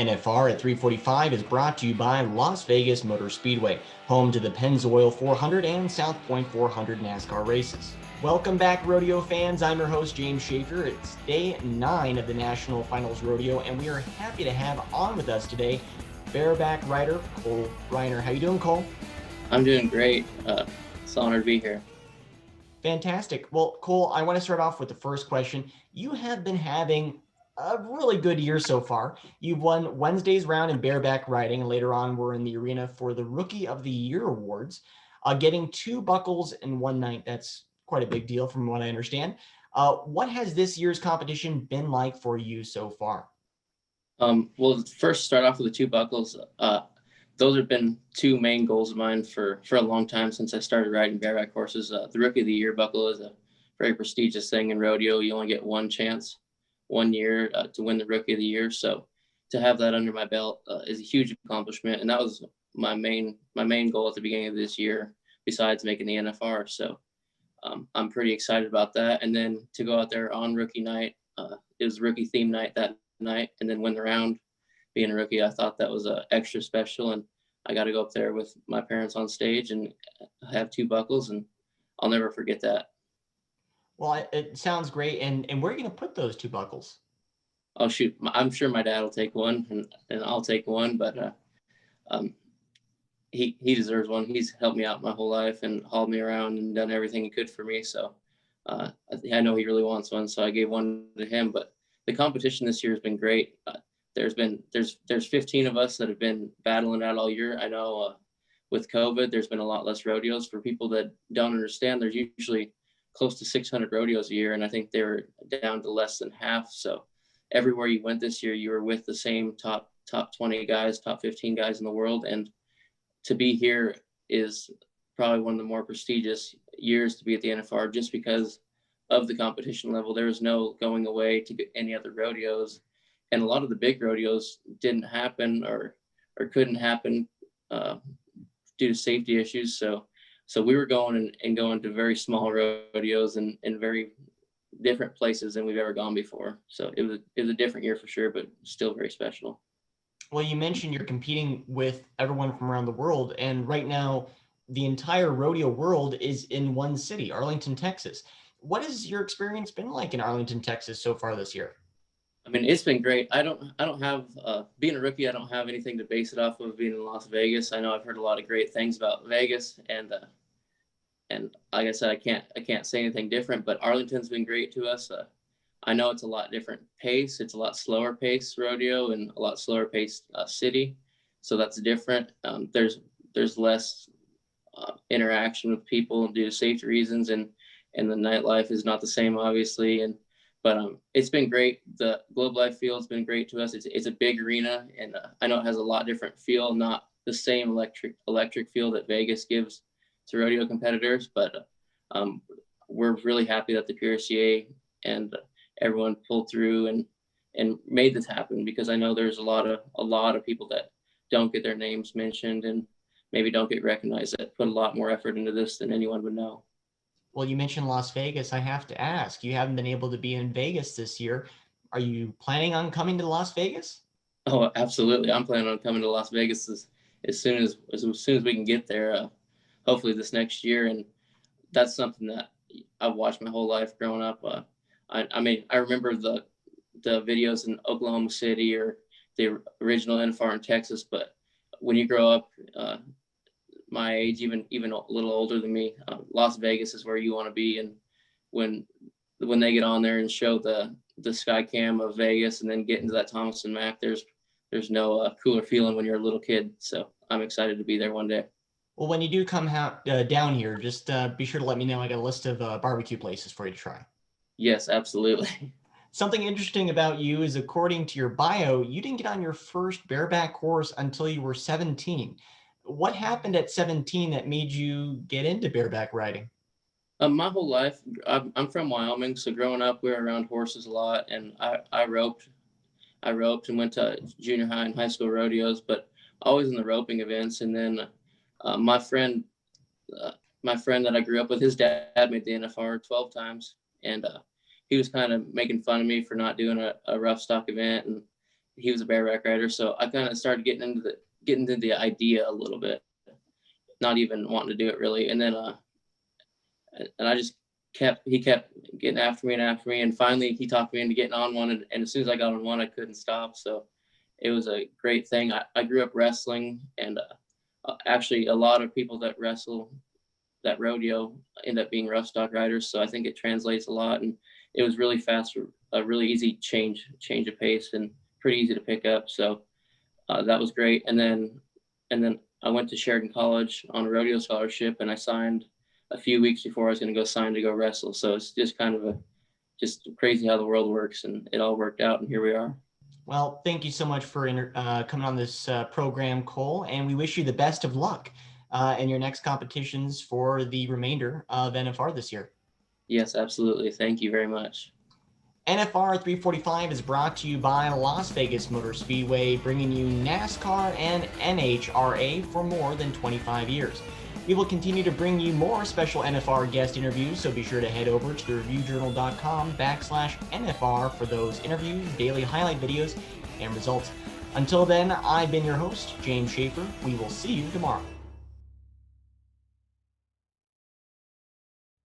NFR at 3:45 is brought to you by Las Vegas Motor Speedway, home to the Pennzoil 400 and South Point 400 NASCAR races. Welcome back, rodeo fans. I'm your host, James Schaeffer. It's day 9 of the National Finals Rodeo, and we are happy to have on with us today bareback rider Cole Reiner. How you doing, Cole? I'm doing great. It's an honor to be here. Fantastic. Well, Cole, I want to start off with the first question. You have been having a really good year so far. You've won Wednesday's round in bareback riding, and later on we're in the arena for the Rookie of the Year awards, getting 2 buckles in one night. That's quite a big deal from what I understand. What has this year's competition been like for you so far? Well, first start off with the 2 buckles. Those have been 2 main goals of mine for a long time since I started riding bareback horses. The Rookie of the Year buckle is a very prestigious thing in rodeo. You only get one chance, 1 year to win the Rookie of the Year. So to have that under my belt is a huge accomplishment, and that was my main goal at the beginning of this year, besides making the NFR. So I'm pretty excited about that. And then to go out there on rookie night, it was rookie theme night that night, and then win the round being a rookie. I thought that was extra special, and I got to go up there with my parents on stage and have 2 buckles, and I'll never forget that. Well, it sounds great. And where are you going to put those 2 buckles? Oh, shoot. I'm sure my dad will take one, and I'll take one, but he deserves one. He's helped me out my whole life and hauled me around and done everything he could for me. So I know he really wants one, so I gave one to him. But the competition this year has been great. There's 15 of us that have been battling out all year. I know with COVID, there's been a lot less rodeos. For people that don't understand, there's usually close to 600 rodeos a year, and I think they were down to less than half. So everywhere you went this year, you were with the same top 20 guys, top 15 guys in the world. And to be here is probably one of the more prestigious years to be at the NFR, just because of the competition level. There was no going away to get any other rodeos. And a lot of the big rodeos didn't happen or couldn't happen due to safety issues. So we were going to very small rodeos and very different places than we've ever gone before. So it was a different year for sure, but still very special. Well, you mentioned you're competing with everyone from around the world, and right now the entire rodeo world is in one city, Arlington, Texas. What has your experience been like in Arlington, Texas so far this year? I mean, it's been great. I don't have being a rookie, I don't have anything to base it off of being in Las Vegas. I know I've heard a lot of great things about Vegas, and like I said, I can't say anything different, but Arlington's been great to us. I know it's a lot different pace. It's a lot slower pace rodeo and a lot slower pace city. So that's different. There's less interaction with people due to safety reasons, and the nightlife is not the same, obviously. But it's been great. The Globe Life Field's been great to us. It's a big arena, and I know it has a lot different feel, not the same electric feel that Vegas gives to rodeo competitors. But we're really happy that the PRCA and everyone pulled through and made this happen, because I know there's a lot of people that don't get their names mentioned and maybe don't get recognized, that put a lot more effort into this than anyone would know. Well, you mentioned Las Vegas. I have to ask, you haven't been able to be in Vegas this year. Are you planning on coming to Las Vegas? Oh, absolutely. I'm planning on coming to Las Vegas as soon as we can get there, hopefully this next year. And that's something that I've watched my whole life growing up. I mean, I remember the videos in Oklahoma City or the original NFR in Texas, but when you grow up my age, even a little older than me, Las Vegas is where you want to be. And when they get on there and show the sky cam of Vegas and then get into that Thomas and Mack, there's no cooler feeling when you're a little kid. So I'm excited to be there one day. Well, when you do come down here, just be sure to let me know. I got a list of barbecue places for you to try. Yes, absolutely. Something interesting about you is, according to your bio, you didn't get on your first bareback horse until you were 17. What happened at 17 that made you get into bareback riding? My whole life, I'm from Wyoming, so growing up, we were around horses a lot, and I roped and went to junior high and high school rodeos, but always in the roping events. And then my friend that I grew up with, his dad made the NFR 12 times, and he was kind of making fun of me for not doing a rough stock event, and he was a bareback rider, so I kind of started getting into the idea a little bit, not even wanting to do it really. And then and I just he kept getting after me, and finally he talked me into getting on one, and as soon as I got on one, I couldn't stop. So it was a great thing. I grew up wrestling, and actually a lot of people that wrestle that rodeo end up being rough stock riders, so I think it translates a lot. And it was really fast, a really easy change of pace, and pretty easy to pick up. So that was great. And then I went to Sheridan College on a rodeo scholarship, and I signed a few weeks before I was going to go sign to go wrestle. So it's just kind of just crazy how the world works, and it all worked out, and here we are. Well, thank you so much for coming on this program, Cole, and we wish you the best of luck in your next competitions for the remainder of NFR this year. Yes, absolutely. Thank you very much. NFR 345 is brought to you by Las Vegas Motor Speedway, bringing you NASCAR and NHRA for more than 25 years. We will continue to bring you more special NFR guest interviews, so be sure to head over to thereviewjournal.com/NFR for those interviews, daily highlight videos, and results. Until then, I've been your host, James Schaeffer. We will see you tomorrow.